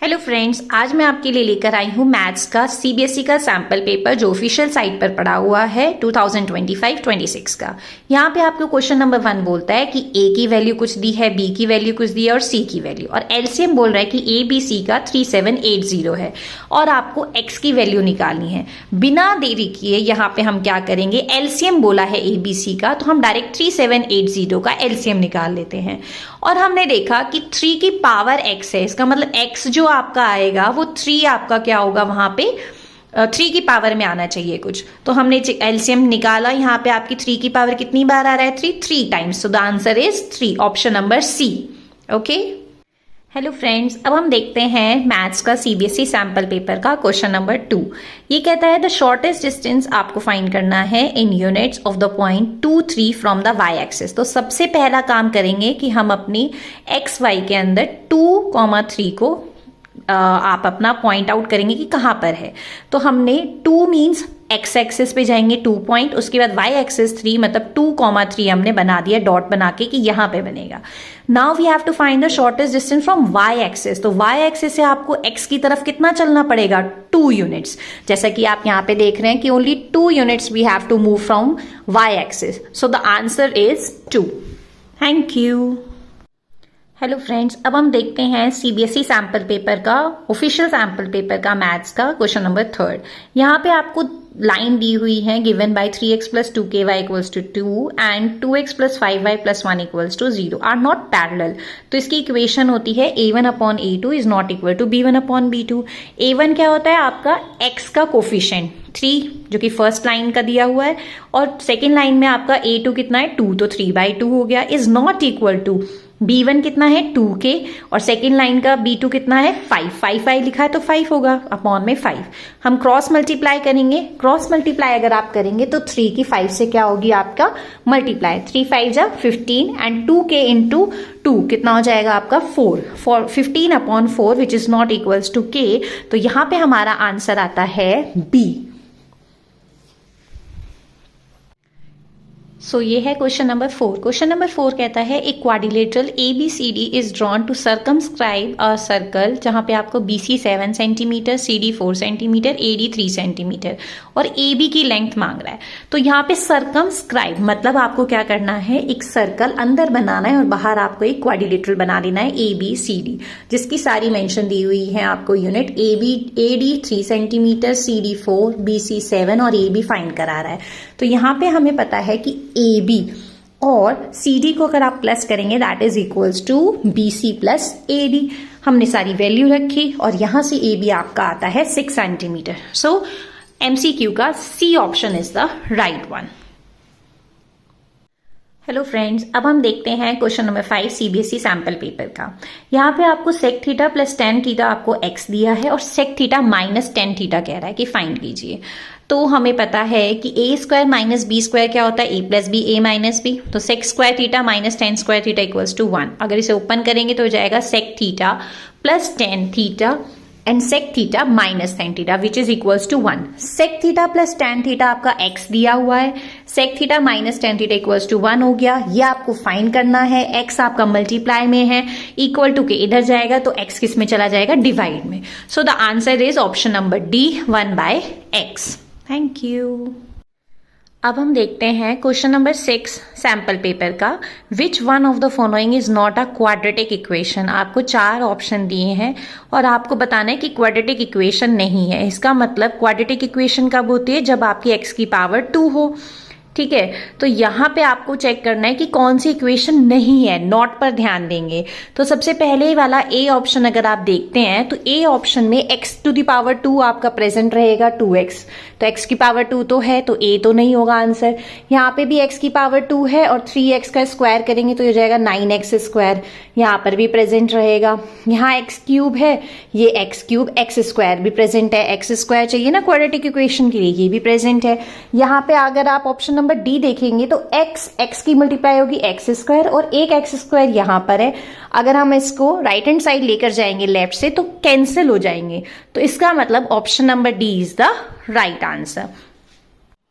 Hello friends, आज मैं आपके लिए लेकर आई हूँ मैथ्स का सीबीएसई का सैम्पल पेपर जो ऑफिशियल साइट पर पड़ा हुआ है 2025-26 का। यहाँ पे आपको क्वेश्चन नंबर 1 बोलता है कि ए की वैल्यू कुछ दी है, बी की वैल्यू कुछ दी है और सी की वैल्यू, और एलसीएम बोल रहा है कि ए बी सी का 3780 है और आपको एक्स की वैल्यू निकालनी है। बिना देरी किए यहाँ पे हम क्या करेंगे, एलसीएम बोला है ए बी सी का, तो हम डायरेक्ट 3780 का एलसीएम निकाल लेते हैं। और हमने देखा कि 3 की पावर x है, इसका मतलब x जो आपका आएगा वो 3 आपका क्या होगा, वहां पे 3 की पावर में आना चाहिए कुछ। तो हमने एलसीएम निकाला, यहाँ पे आपकी 3 की पावर कितनी बार आ रहा है, 3 times. So the answer is 3, option number C. Okay, hello friends, अब हम देखते हैं मैथ्स का सीबीएसई सैम्पल पेपर का क्वेश्चन नंबर 2। ये कहता है द शॉर्टेस्ट डिस्टेंस आपको फाइंड करना है in units of the point 2, 3 from the Y axis. तो सबसे पहला काम करेंगे कि हम अपनी एक्स वाई के अंदर 2, 3 को आप अपना पॉइंट आउट करेंगे कि कहाँ पर है। तो हमने 2 मीन्स एक्स एक्सिस पे जाएंगे 2 पॉइंट, उसके बाद वाई एक्सिस 3 मतलब 2, 3 हमने बना दिया डॉट बना के कि यहाँ पे बनेगा। Now we have to find the shortest distance from Y axis. तो वाई एक्सिस से आपको एक्स की तरफ कितना चलना पड़ेगा, 2 यूनिट्स। जैसा कि आप यहाँ पे देख रहे हैं कि only 2 units we have to move from Y axis. So the answer is 2। Thank you. Hello friends, अब हम देखते हैं सीबीएसई सैम्पल पेपर का, ऑफिशियल सैम्पल पेपर का मैथ्स का क्वेश्चन नंबर 3। यहाँ पे आपको लाइन दी हुई है given by 3x + 2ky = 2 and 2x + 5y + 1 = 0 are not parallel. तो इसकी इक्वेशन होती है a1/a2 is not equal to b1/b2। a1 क्या होता है, आपका x का कोफिशिएंट 3 जो कि फर्स्ट लाइन का दिया हुआ है, और सेकेंड लाइन में आपका a2 कितना है 2, तो 3/2 हो गया, is not equal to b1 कितना है 2k और सेकेंड लाइन का b2 कितना है 5 लिखा है तो 5 होगा अपॉन में 5। हम क्रॉस मल्टीप्लाई करेंगे, क्रॉस मल्टीप्लाई अगर आप करेंगे तो 3 की 5 से क्या होगी आपका मल्टीप्लाई, 3 5 जा 15 एंड 2k इंटू 2 कितना हो जाएगा आपका 4 15/4 which is not equals to k। तो यहां पे हमारा आंसर आता है b। सो ये है क्वेश्चन नंबर 4। क्वेश्चन नंबर 4 कहता है एक quadrilateral ABCD is drawn to circumscribe a circle, जहां पे आपको BC 7 centimetre, CD 4 centimetre, AD 3 centimetre और AB की लेंथ मांग रहा है। तो यहाँ पे सर्कमस्क्राइब मतलब आपको क्या करना है, एक सर्कल अंदर बनाना है और बाहर आपको एक क्वाड्रिलेटरल बना लेना है ABCD, जिसकी सारी मेंशन दी हुई है आपको unit. AD 3 centimetre, CD 4, BC 7 और AB फाइंड करा रहा है। तो यहाँ पे हमें पता है कि AB और CD को अगर आप प्लस करेंगे that is equals to BC + AD। हमने सारी वैल्यू रखी और यहां से AB आपका आता है 6 सेंटीमीटर। सो MCQ का C option is the right one. Hello friends, अब हम देखते हैं question number 5 CBSE sample paper का। यहाँ पे आपको sec थीटा + tan थीटा आपको x दिया है और sec थीटा - tan थीटा कह रहा है कि फाइंड कीजिए। तो हमें पता है कि a² - b² क्या होता है, a + b a - b। तो sec² थीटा - tan² थीटा = 1। अगर इसे ओपन करेंगे तो हो जाएगा sec theta + tan theta and sec theta - tan theta which is equals to 1। sec theta + tan theta आपका x दिया हुआ है, sec theta - tan theta equals to 1 हो गया। ये आपको फाइंड करना है, x आपका मल्टीप्लाई में है, इक्वल टू के इधर जाएगा तो x किस में चला जाएगा, डिवाइड में। सो the answer is option number D 1/x। Thank you. अब हम देखते हैं क्वेश्चन नंबर 6 सैम्पल पेपर का। Which one of the following is not a quadratic equation. आपको 4 ऑप्शन दिए हैं और आपको बताना है कि क्वाड्रेटिक इक्वेशन नहीं है। इसका मतलब क्वाड्रेटिक इक्वेशन कब होती है, जब आपकी x की पावर 2 हो। ठीक है, तो यहाँ पे आपको चेक करना है कि कौन सी इक्वेशन नहीं है, नॉट पर ध्यान देंगे। तो सबसे पहले वाला ए ऑप्शन अगर आप देखते हैं तो ए ऑप्शन में x⁻2 आपका प्रेजेंट रहेगा 2x, तो x की पावर 2 तो है तो a तो नहीं होगा आंसर। यहाँ पे भी x की पावर 2 है और 3x का स्क्वायर करेंगे तो हो जाएगा 9x², यहाँ पर भी प्रेजेंट रहेगा। यहाँ x³ है, ये x³ x² भी प्रेजेंट है, x² चाहिए ना क्वाड्रेटिक इक्वेशन के लिए, ये भी प्रेजेंट है। यहाँ पे अगर आप ऑप्शन नंबर डी देखेंगे तो x की मल्टीप्लाई होगी x² और एक x² यहां पर है। अगर हम इसको राइट हैंड साइड लेकर जाएंगे लेफ्ट से तो कैंसिल हो जाएंगे। तो इसका मतलब option number D is the right answer.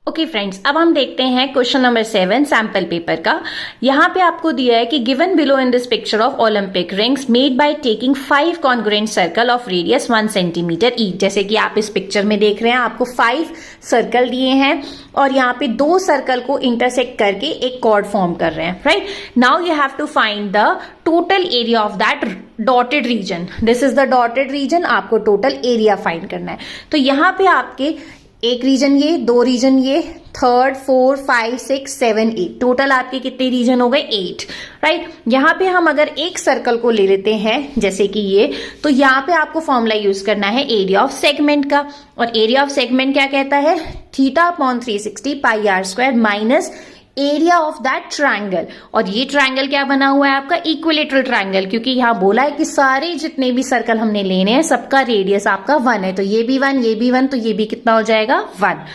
Okay friends, अब हम देखते हैं क्वेश्चन नंबर 7 सैंपल पेपर का। यहाँ पे आपको दिया है कि given below in this picture of Olympic rings made by taking 5 congruent circle of radius 1 centimetre each. जैसे कि आप इस पिक्चर में देख रहे हैं, आपको 5 सर्कल दिए हैं और यहाँ पे 2 सर्कल को इंटरसेक्ट करके एक कॉर्ड फॉर्म कर रहे हैं, right. Now you have to find the total area of that dotted region. This is the dotted region, आपको टोटल एरिया फाइंड करना है। तो यहाँ पे आपके एक रीजन ये, 2 रीजन ये, 3rd 4 5 6 7 8, टोटल आपके कितने रीजन हो गए 8, राइट। यहाँ पे हम अगर एक सर्कल को ले लेते हैं जैसे कि ये, तो यहाँ पे आपको फॉर्मूला यूज करना है एरिया ऑफ सेगमेंट का। और एरिया ऑफ सेगमेंट क्या कहता है, θ/360 πr² minus area of that triangle. और ये ट्रायंगल क्या बना हुआ है आपका, इक्विलेटरल ट्रायंगल, क्योंकि यहाँ बोला है कि सारे जितने भी सर्कल हमने लेने हैं सबका रेडियस आपका 1 है। तो ये भी 1, ये भी 1, तो ये भी कितना हो जाएगा 1।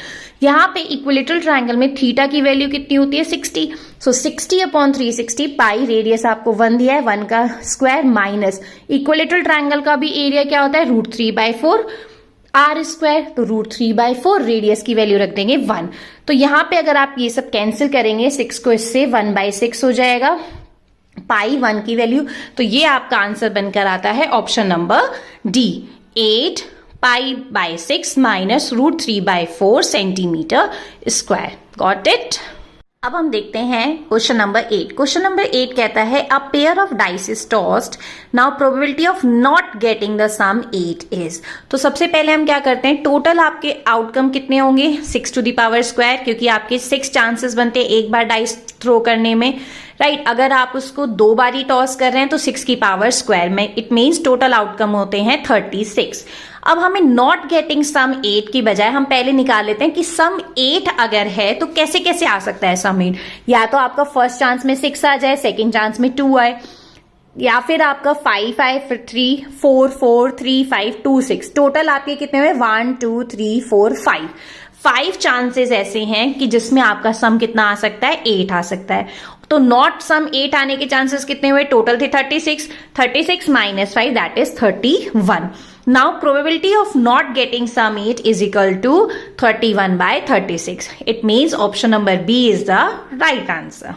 यहाँ पे इक्विलेटरल ट्रायंगल में थीटा की वैल्यू कितनी होती है 60। सो 60/360 पाई, रेडियस आपको 1 दिया है, 1 का स्क्वायर माइनस इक्विलेटरल ट्रायंगल का भी एरिया क्या होता है √3/4 r²। तो √3/4, रेडियस की वैल्यू रख देंगे 1। तो यहां पे अगर आप ये सब कैंसिल करेंगे 6 को इससे, 1/6 हो जाएगा, पाई 1 की वैल्यू। तो ये आपका आंसर बनकर आता है option number D, 8 π/6 minus √3/4 centimetre square. Got it. अब हम देखते हैं क्वेश्चन नंबर 8। क्वेश्चन नंबर 8 कहता है a pair of dice is tossed, now probability of not getting the sum 8 is. तो सबसे पहले हम क्या करते हैं, टोटल आपके आउटकम कितने होंगे 6⁻², क्योंकि आपके 6 चांसेस बनते हैं एक बार डाइस थ्रो करने में, राइट। अगर आप उसको 2 बार ही टॉस कर रहे हैं तो 6² में, इट मीन्स टोटल आउटकम होते हैं 36। अब हमें नॉट गेटिंग सम 8 की बजाय हम पहले निकाल लेते हैं कि सम 8 अगर है तो कैसे कैसे आ सकता है सम 8। या तो आपका फर्स्ट चांस में 6 आ जाए, सेकेंड चांस में 2 आए, या फिर आपका 5 5 फिर 3 4 4 3 5 2 6, टोटल आपके कितने हुए 1 2 3 4 5 चांसेस ऐसे हैं कि जिसमें आपका सम कितना आ सकता है 8 आ सकता है। तो नॉट सम 8 आने के चांसेस कितने हुए, टोटल थे 36 minus 5 that is 31। Now probability of not getting sum 8 is equal to 31/36। It means option number B is the right answer.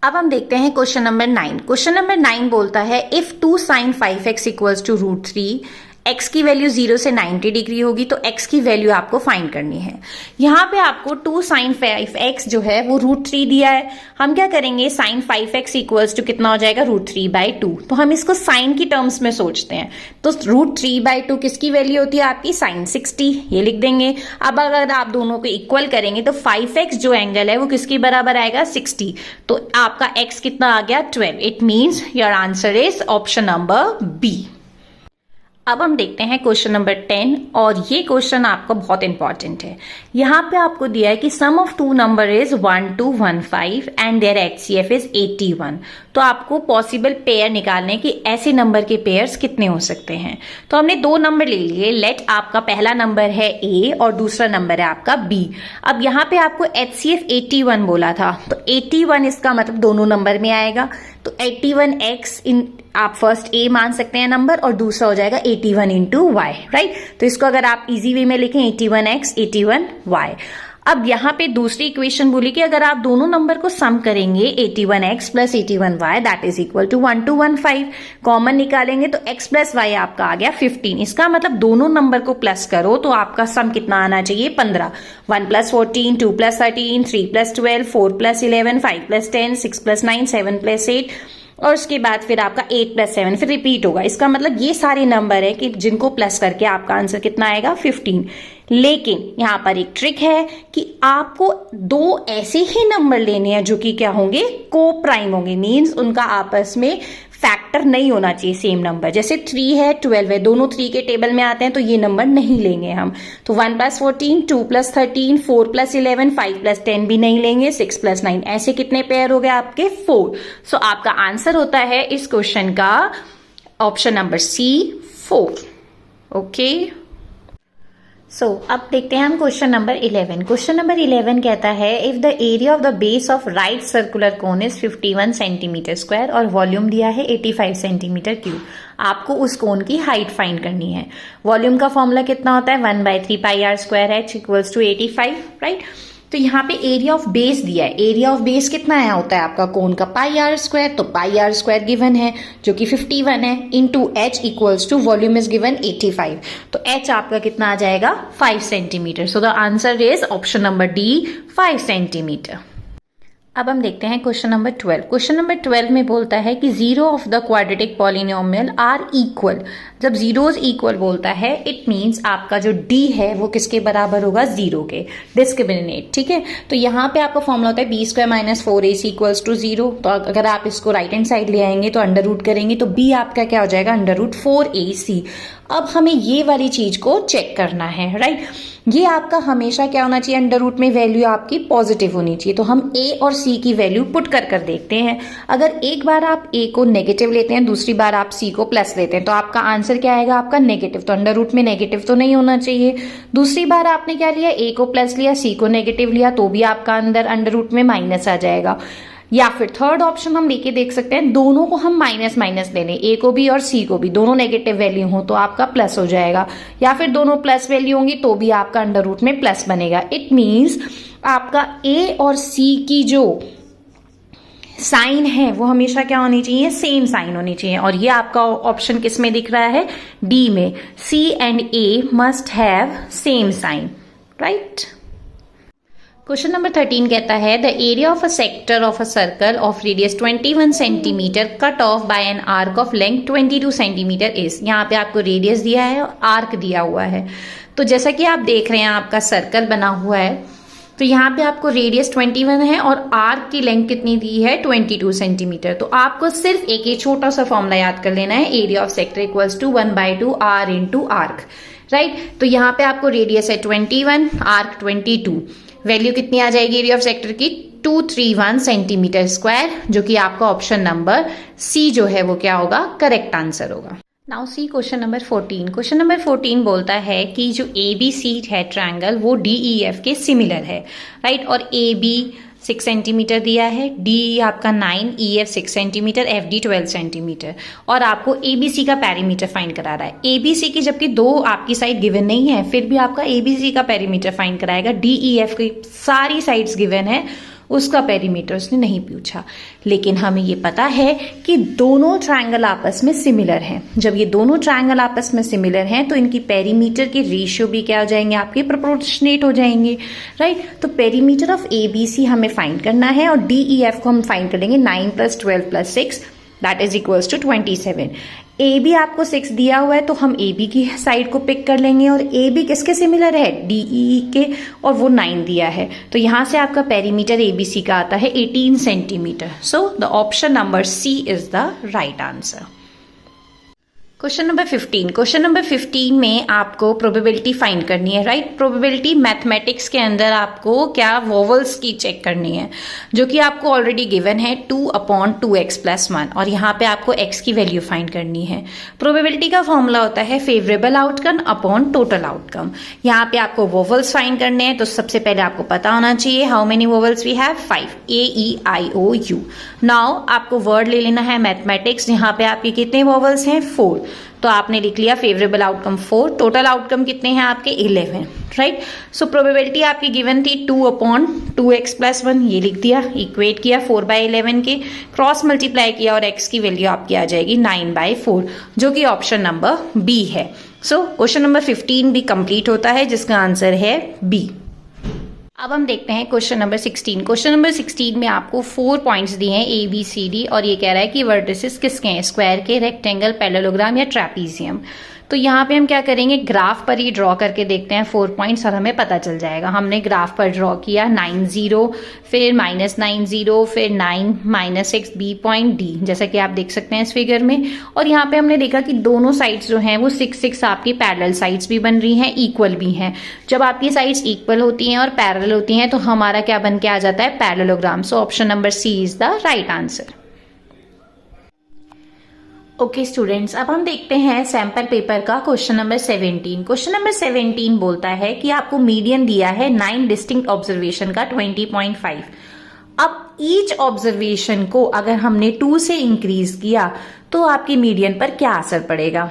अब हम देखते हैं क्वेश्चन नंबर 9। क्वेश्चन नंबर 9 बोलता है if 2 sin 5x equals to √3, x की value 0 से 90 degree होगी तो x की वैल्यू आपको फाइंड करनी है। यहाँ पे आपको 2 sin 5x जो है वो √3 दिया है। हम क्या करेंगे, sin 5x इक्वल्स टू कितना हो जाएगा √3/2। तो हम इसको साइन की टर्म्स में सोचते हैं, तो √3/2 किसकी वैल्यू होती है आपकी sin 60, ये लिख देंगे। अब अगर आप दोनों को इक्वल करेंगे तो 5x जो एंगल है वो किसके बराबर आएगा 60, तो आपका x कितना आ गया 12। It means your answer is option number B. अब हम देखते हैं क्वेश्चन नंबर 10 और ये क्वेश्चन आपका बहुत इंपॉर्टेंट है। यहाँ पे आपको दिया है कि sum of 2 number is 1 2 1 5 and there HCF is 81। तो आपको पॉसिबल पेयर निकालने कि ऐसे नंबर के पेयर्स कितने हो सकते हैं। तो हमने 2 नंबर ले लिए, लेट आपका पहला नंबर है A और दूसरा नंबर है आपका B। अब यहाँ पे आपको HCF 81 बोला था, तो 81 इसका मतलब दोनों नंबर में आएगा। तो 81x इन आप फर्स्ट A मान सकते हैं नंबर और दूसरा हो जाएगा 81 into y, राइट। तो इसको अगर आप इजी वे में लिखें 81x 81y। अब यहाँ पे दूसरी इक्वेशन बोली कि अगर आप दोनों नंबर को सम करेंगे 81x plus 81y that is equal to 1215, common निकालेंगे तो x प्लस y आपका आ गया 15। इसका मतलब दोनों नंबर को प्लस करो तो आपका सम कितना आना चाहिए 15। 1 + 14 2 + 13 3 + 12 4 + 11 5 + 10 6 + 9 7 + 8 और उसके बाद फिर आपका 8 + 7 फिर रिपीट होगा। इसका मतलब ये सारे नंबर है कि जिनको प्लस करके आपका आंसर कितना आएगा 15। लेकिन यहाँ पर एक ट्रिक है कि आपको 2 ऐसे ही नंबर लेने हैं जो कि क्या होंगे को प्राइम होंगे, मींस उनका आपस में फैक्टर नहीं होना चाहिए सेम नंबर। जैसे 3 है 12 है, दोनों 3 के टेबल में आते हैं तो ये नंबर नहीं लेंगे हम। तो 1 + 14 2 + 13 4 + 11 5 + 10 भी नहीं लेंगे, 6 + 9 ऐसे कितने पेयर हो गए आपके 4। सो आपका आंसर होता है इस क्वेश्चन का ऑप्शन नंबर C 4। ओके, अब देखते हैं हम क्वेश्चन नंबर 11। क्वेश्चन नंबर 11 कहता है if the area of the base of right circular cone is 51 centimetre square और वॉल्यूम दिया है 85 सेंटीमीटर क्यूब। आपको उस कोन की हाइट फाइंड करनी है। वॉल्यूम का फॉर्मूला कितना होता है 1/3 pi R square H equals to 85, right. तो यहाँ पे एरिया ऑफ बेस दिया है। एरिया ऑफ बेस कितना है होता है आपका कोन का पाई आर स्क्वायर, तो पाई आर स्क्वायर गिवन है जो कि 51 है into H equals to volume is given 85, तो एच आपका कितना आ जाएगा 5 centimeter. So the answer is option number D 5 centimeter. अब हम देखते हैं क्वेश्चन नंबर 12। क्वेश्चन नंबर 12 में बोलता है कि zero of the quadratic polynomial are equal. जब जीरोज इक्वल बोलता है इट मींस आपका जो डी है वो किसके बराबर होगा, जीरो के, डिस्क्रिमिनेट, ठीक है। तो यहाँ पे आपका फॉर्मूला होता है B square minus 4ac equals to 0। तो अगर आप इसको राइट हैंड साइड ले आएंगे तो अंडर रूट करेंगे तो बी आपका क्या हो जाएगा अंडर रूट 4ac। अब हमें ये वाली चीज को चेक करना है, राइट। ये आपका हमेशा क्या होना चाहिए, अंडर रूट में वैल्यू आपकी पॉजिटिव होनी चाहिए। तो हम ए और सी की वैल्यू पुट कर देखते हैं। अगर एक बार आप ए को नेगेटिव लेते हैं, दूसरी बार आप सी को प्लस लेते हैं, तो आपका आंसर क्या आएगा आपका नेगेटिव। तो अंडर रूट में नेगेटिव तो नहीं होना चाहिए। दूसरी बार आपने क्या लिया, ए को प्लस लिया, सी को नेगेटिव लिया, तो भी आपका अंडर रूट में माइनस आ जाएगा। या फिर थर्ड ऑप्शन हम लेके देख सकते हैं, दोनों को हम माइनस माइनस ले लें, ए को भी और सी को भी, दोनों नेगेटिव वैल्यू हो तो आपका प्लस हो जाएगा। या फिर दोनों प्लस वैल्यू होंगी तो भी आपका अंडर रूट में प्लस बनेगा। इट मीन्स आपका ए और सी की जो साइन है वो हमेशा क्या होनी चाहिए, सेम साइन होनी चाहिए। और ये आपका ऑप्शन किस में दिख रहा है, डी में। C and A must have same sign, right. Question number 13 कहता है the area of a sector of a circle of radius 21 centimetre cut off by an arc of length 22 centimetre is. यहाँ पे आपको radius दिया है और arc दिया हुआ है। तो जैसा कि आप देख रहे हैं आपका सर्कल बना हुआ है, तो यहाँ पे आपको रेडियस 21 है और आर्क की लेंथ कितनी दी है 22 सेंटीमीटर। तो आपको सिर्फ एक छोटा सा फॉर्मूला याद कर लेना है, area of sector equals to 1/2 R into arc, right. तो यहाँ पे आपको रेडियस है 21, आर्क 22, वैल्यू कितनी आ जाएगी एरिया ऑफ सेक्टर की 231 सेंटीमीटर स्क्वायर, जो कि आपका ऑप्शन नंबर सी जो है वो क्या होगा, करेक्ट आंसर होगा। Now see question number 14। Question number 14 बोलता है कि जो ए बी सी है ट्रायंगल वो डी ई एफ के सिमिलर है, राइट। और ए बी 6 सेंटीमीटर दिया है, डी आपका 9, E F 6 centimetre, F D 12 centimetre, और आपको ए बी सी का पेरीमीटर फाइंड करा रहा है। ए बी सी की जबकि दो आपकी साइड गिवन नहीं है, फिर भी आपका ए बी सी का पेरीमीटर फाइंड कराएगा। डी ई एफ की सारी साइड्स गिवन है, उसका पेरीमीटर उसने नहीं पूछा। लेकिन हमें ये पता है कि दोनों ट्रायंगल आपस में सिमिलर हैं। जब ये दोनों ट्रायंगल आपस में सिमिलर हैं तो इनकी पेरीमीटर के रेशियो भी क्या हो जाएंगे, आपके प्रोपोर्शनेट हो जाएंगे, राइट। तो perimeter of A B C हमें फाइंड करना है और डी ई एफ को हम फाइंड कर लेंगे 9 + 12 + 6 that is equals to 27। A B आपको 6 दिया हुआ है तो हम ए बी की साइड को पिक कर लेंगे, और ए बी किसके सिमिलर है, डी ई के, और वो 9 दिया है। तो यहां से आपका पेरीमीटर ए बी सी का आता है 18 centimeter. So the option number C is the right answer. Question number 15। Question number 15 में आपको प्रोबेबिलिटी फाइंड करनी है, राइट। प्रोबेबिलिटी मैथमेटिक्स के अंदर आपको क्या वोवल्स की चेक करनी है, जो कि आपको ऑलरेडी गिवन है 2/2x + 1, और यहाँ पे आपको x की वैल्यू फाइंड करनी है। प्रोबेबिलिटी का फॉर्मूला होता है favourable outcome upon total outcome. यहाँ पे आपको वोवल्स फाइंड करने हैं, तो सबसे पहले आपको पता होना चाहिए how many vowels we have, 5, A-E-I-O-U। Now आपको वर्ड ले लेना है मैथमेटिक्स, यहाँ पे आपके कितने वोवल्स हैं, 4। तो आपने लिख लिया फेवरेबल आउटकम 4, टोटल आउटकम कितने हैं आपके 11, राइट। सो प्रोबेबिलिटी आपकी गिवन थी 2/2x + 1, ये लिख दिया, इक्वेट किया 4/11 के, क्रॉस मल्टीप्लाई किया और x की वैल्यू आपकी आ जाएगी 9/4, जो कि ऑप्शन नंबर बी है। सो क्वेश्चन नंबर 15 भी कंप्लीट होता है, जिसका आंसर है बी। अब हम देखते हैं क्वेश्चन नंबर 16। क्वेश्चन नंबर 16 में आपको 4 पॉइंट्स दिए हैं ए बी सी डी, और ये कह रहा है कि वर्टिसेस किसके हैं, स्क्वायर के, रेक्टेंगल, पैरेललोग्राम या ट्रेपीजियम। तो यहाँ पे हम क्या करेंगे, ग्राफ पर ही ड्रॉ करके देखते हैं 4 पॉइंट्स और हमें पता चल जाएगा। हमने ग्राफ पर ड्रॉ किया 9 0, फिर -9 0, फिर 9 -6 बी पॉइंट डी, जैसा कि आप देख सकते हैं इस फिगर में। और यहाँ पे हमने देखा कि दोनों साइड्स जो हैं वो 6 6 आपकी पैरेलल साइड्स भी बन रही हैं, इक्वल भी हैं। जब आपकी साइड्स इक्वल होती हैं और पैरेलल होती हैं तो हमारा क्या बन के आ जाता है, parallelogram. So option number C is the right answer. Okay students, अब हम देखते हैं सैंपल पेपर का क्वेश्चन नंबर 17। क्वेश्चन नंबर 17 बोलता है कि आपको मीडियन दिया है 9 डिस्टिंक्ट ऑब्जर्वेशन का 20.5। अब ईच ऑब्जर्वेशन को अगर हमने 2 से इंक्रीज किया तो आपकी मीडियन पर क्या असर पड़ेगा।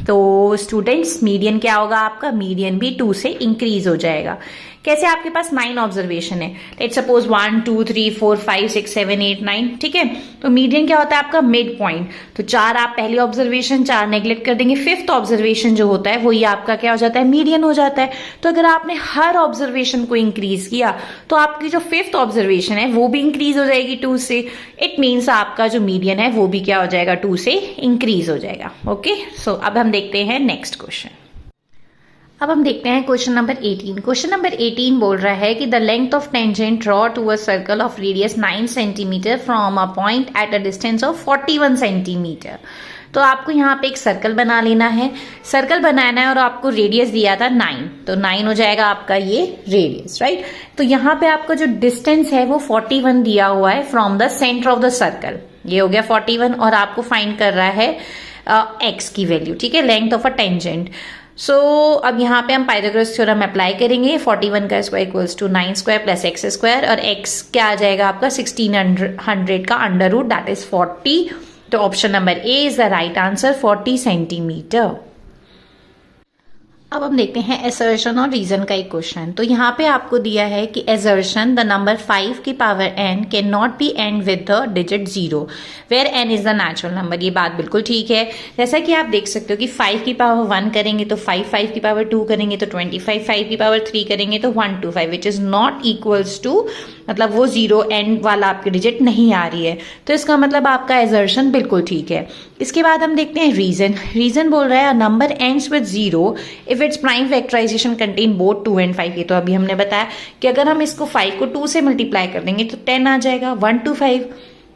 तो स्टूडेंट्स, मीडियन क्या होगा आपका, मीडियन भी 2 से इंक्रीज हो जाएगा। कैसे, आपके पास 9 ऑब्जर्वेशन है, लेट्स सपोज 1 2 3 4 5 6 7 8 9, ठीक है। तो मीडियन क्या होता है आपका, मिड पॉइंट। तो 4 आप पहली ऑब्जर्वेशन 4 नेग्लेक्ट कर देंगे, 5th ऑब्जर्वेशन जो होता है वो ये आपका क्या हो जाता है, मीडियन हो जाता है। तो अगर आपने हर ऑब्जर्वेशन को इंक्रीज किया तो आपकी जो 5th ऑब्जर्वेशन है वो भी इंक्रीज हो जाएगी 2 से। इट मीन्स आपका जो मीडियन है वो भी क्या हो जाएगा, 2 से इंक्रीज हो जाएगा। ओके, सो अब हम देखते हैं नेक्स्ट क्वेश्चन। अब हम देखते हैं क्वेश्चन नंबर 18। क्वेश्चन नंबर 18 बोल रहा है कि the length of tangent draw to a circle of radius 9 centimeter from a point at a distance of 41 centimeter. तो आपको यहाँ पे एक सर्कल बना लेना है, सर्कल बनाना है और आपको रेडियस दिया था 9, तो 9 हो जाएगा आपका ये रेडियस, राइट। तो यहाँ पे आपका जो डिस्टेंस है वो 41 दिया हुआ है from the centre of the circle, ये हो गया 41, और आपको फाइंड कर रहा है एक्स की वैल्यू, ठीक है, लेंथ ऑफ अ टेंजेंट। सो अब यहाँ पे हम पाइथागोरस थ्योरम अप्लाई करेंगे। 41 का square equals to 9 square plus X square, और एक्स क्या आ जाएगा आपका 1600 का अंडर रूट, दैट इज 40। तो option number A is the right answer, 40 centimetre. अब हम देखते हैं असर्शन और रीजन का एक क्वेश्चन। तो यहाँ पे आपको दिया है कि असर्शन द नंबर 5 की power n can not be end with the digit 0 where n is the natural number. ये बात बिल्कुल ठीक है। जैसा कि आप देख सकते हो कि 5 की पावर 1 करेंगे तो 5, 5 की पावर 2 करेंगे तो 25, 5 की पावर 3 करेंगे तो 125, which is not equals to, मतलब वो 0 एंड वाला आपकी डिजिट नहीं आ रही है। तो इसका मतलब आपका असर्शन बिल्कुल ठीक है। इसके बाद हम देखते हैं रीजन। रीजन बोल रहा है number ends with 0 if it's prime factorization contain both 2 and 5। ये तो अभी हमने बताया कि अगर हम इसको 5 को 2 से मल्टीप्लाई कर देंगे तो 10 आ जाएगा। 1 to 5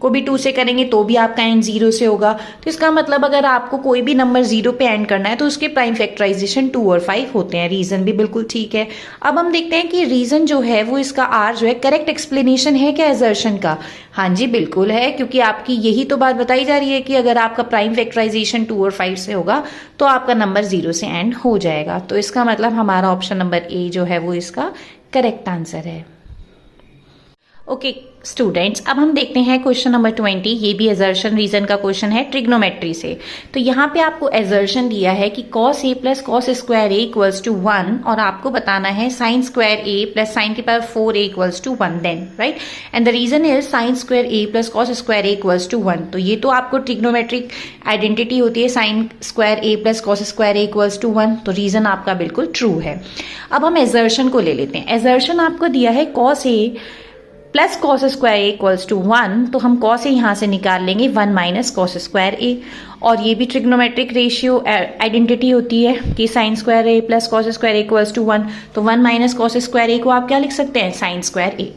को भी 2 से करेंगे तो भी आपका एंड 0 से होगा। तो इसका मतलब अगर आपको कोई भी नंबर 0 पे एंड करना है तो उसके प्राइम फैक्टराइजेशन 2 और 5 होते हैं। रीजन भी बिल्कुल ठीक है। अब हम देखते हैं कि रीजन जो है वो इसका आर जो है करेक्ट एक्सप्लेनेशन है क्या असर्शन का। हाँ जी बिल्कुल है, क्योंकि आपकी यही तो बात बताई जा रही है कि अगर आपका प्राइम फैक्टराइजेशन 2 और 5 से होगा तो आपका नंबर 0 से एंड हो जाएगा। तो इसका मतलब हमारा ऑप्शन नंबर ए जो है वो इसका करेक्ट आंसर है। ओके स्टूडेंट्स, अब हम देखते हैं क्वेश्चन नंबर 20। ये भी असर्शन रीजन का क्वेश्चन है ट्रिग्नोमेट्री से। तो यहाँ पे आपको असर्शन दिया है कि cos a plus cos square a equals to 1, और आपको बताना है sin square a plus sine की power 4a equals to 1 then, right. And the reason is sin square a plus cos square a equals to 1। तो ये तो आपको trigonometric identity होती है, sin square a plus cos square a equals to 1। तो reason आपका बिल्कुल true है। अब हम असर्शन को ले लेते हैं। असर्शन आपको दिया है cos a plus cos square A equals to 1, तो हम कॉस ए यहाँ से निकाल लेंगे 1 माइनस कॉस स्क्वायर ए। और ये भी ट्रिग्नोमेट्रिक रेशियो आइडेंटिटी होती है कि sine square A plus cos square A equals to 1। तो 1 माइनस कॉस स्क्वायर ए को आप क्या लिख सकते हैं, साइन स्क्वायर ए।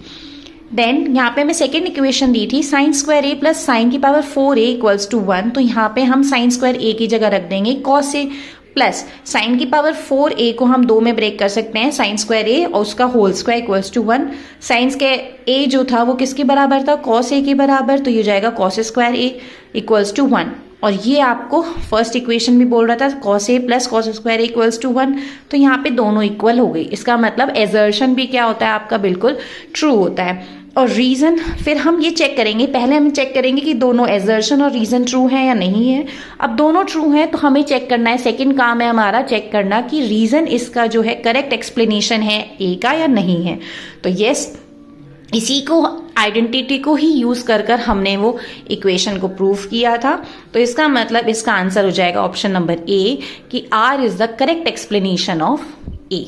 देन यहाँ पे हमें सेकेंड इक्वेशन दी थी sign square A plus sine की पावर 4a इक्वल्स टू 1। तो यहाँ पे हम साइन स्क्वायर ए की जगह रख देंगे कॉस ए प्लस साइन की पावर 4a को हम 2 में ब्रेक कर सकते हैं, साइन स्क्वायर ए और उसका whole square equals to 1। Science के a जो था वो किसके बराबर था, कॉस ए के बराबर। तो ये हो जाएगा cos square A equals to 1। और ये आपको फर्स्ट इक्वेशन भी बोल रहा था cos A plus cos square equals to 1। तो यहाँ पे दोनों इक्वल हो गई। इसका मतलब असर्शन भी क्या होता है आपका बिल्कुल ट्रू होता है। और रीजन फिर हम ये चेक करेंगे, पहले हम चेक करेंगे कि दोनों असर्शन और रीजन ट्रू है या नहीं है। अब दोनों ट्रू है तो हमें चेक करना है, सेकंड काम है हमारा चेक करना कि रीजन इसका जो है करेक्ट एक्सप्लेनेशन है ए का या नहीं है। तो यस, इसी को आइडेंटिटी को ही यूज कर कर हमने वो इक्वेशन को प्रूव किया था। तो इसका मतलब इसका आंसर हो जाएगा ऑप्शन नंबर ए कि R is the correct explanation of A.